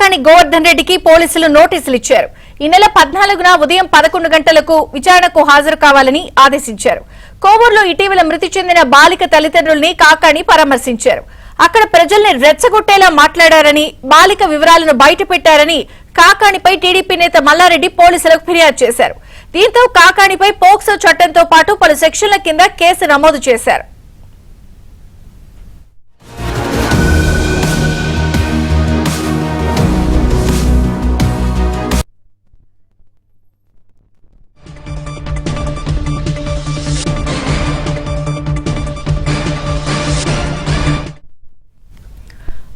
కాకాని గోవర్ధన్ రెడ్డికి పోలీసులు నోటీసులు ఇచ్చారు. ఈ నెల 14న ఉదయం 11 గంటలకు విచారణకు హాజరు కావాలని ఆదేశించారు. కోవూరులో ఇటీవల మృతి చెందిన బాలిక తల్లిదండ్రుల్ని కాకాని పరామర్శించారు. అక్కడ ప్రజల్ని రెచ్చగొట్టేలా మాట్లాడారని, బాలిక వివరాలను బయటపెట్టారని కాకానిపై టీడీపీ నేత మల్లారెడ్డి పోలీసులకు ఫిర్యాదు చేశారు. దీంతో కాకానిపై పోక్సో చట్టంతో పాటు పలు సెక్షన్ల కింద కేసు నమోదు చేశారు.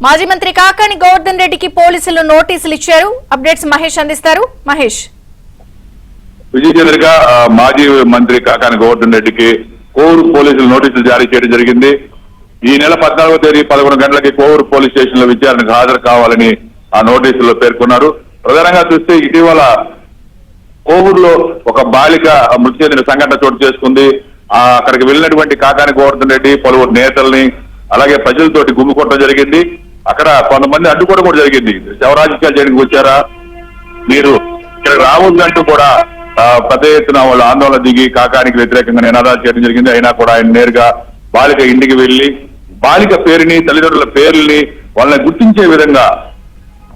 మాజీ మంత్రి కాకాని గోవర్ధన్ రెడ్డికి పోలీసులు నోటీసులు ఇచ్చారు. అప్డేట్స్ మహేష్ అందిస్తారు. మహేష్. విజయచంద్రిక మాజీ మంత్రి కాకాని గోవర్ధన్ రెడ్డికి కోవూరు పోలీసులు నోటీసులు జారీ చేయడం జరిగింది. ఈ నెల 14వ తేదీ 11 గంటలకి కోవూరు పోలీస్ స్టేషన్ లో విచారణకు హాజరు కావాలని ఆ నోటీసుల్లో పేర్కొన్నారు. ప్రధానంగా చూస్తే ఇటీవల కోవూరులో ఒక బాలిక మృతి చెందిన సంఘటన చోటు చేసుకుంది. అక్కడికి వెళ్ళినటువంటి కాకాని గోవర్ధన్ రెడ్డి పలువురు నేతల్ని అలాగే ప్రజలతోటి గుమ్మికొట్టడం జరిగింది. అక్కడ కొంతమంది అడ్డుకోవడం కూడా జరిగింది. శవరాజకీయాలు చేయడానికి వచ్చారా, మీరు ఇక్కడ రావద్దంటూ కూడా పెద్ద ఎత్తున వాళ్ళు ఆందోళన దిగి కాకానికి వ్యతిరేకంగా నినాదాలు చేయడం జరిగింది. అయినా కూడా ఆయన నేరుగా బాలిక ఇంటికి వెళ్లి బాలిక పేరుని, తల్లిదండ్రుల పేర్లని వాళ్ళని గుర్తించే విధంగా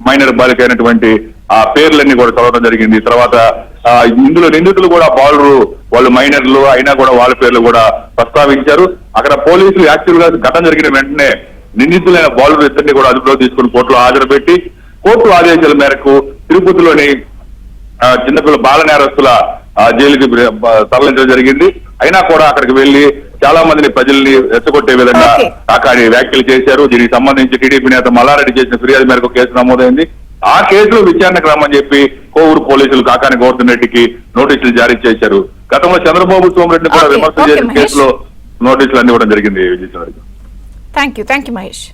మైనర్ బాలిక అయినటువంటి ఆ పేర్లన్నీ కూడా చదవడం జరిగింది. తర్వాత ఇందులో నిందితులు కూడా వాళ్ళు మైనర్లు అయినా కూడా వాళ్ళ పేర్లు కూడా ప్రస్తావించారు. అక్కడ పోలీసులు యాక్టివ్ గా ఘటన జరిగిన వెంటనే నిందితులైన బాలురు ఇద్దరిని కూడా అదుపులో తీసుకుని కోర్టులో హాజరుపెట్టి కోర్టు ఆదేశాల మేరకు తిరుపతిలోని చిన్నపిల్ల బాల నేరస్తుల జైలుకి తరలించడం జరిగింది. అయినా కూడా అక్కడికి వెళ్లి చాలా మందిని ప్రజల్ని రెచ్చగొట్టే విధంగా కాకాని వ్యాఖ్యలు చేశారు. దీనికి సంబంధించి టీడీపీ నేత మల్లారెడ్డి చేసిన ఫిర్యాదు మేరకు కేసు నమోదైంది. ఆ కేసులో విచారణకు రమ్మని చెప్పి కోవూరు పోలీసులు కాకాని గోవర్ధన్ రెడ్డికి నోటీసులు జారీ చేశారు. గతంలో చంద్రబాబు సోమిరెడ్డిని కూడా విమర్శలు చేసిన కేసులో నోటీసులు అందివ్వడం జరిగింది. విజయచంద్ర. Thank you Mahesh.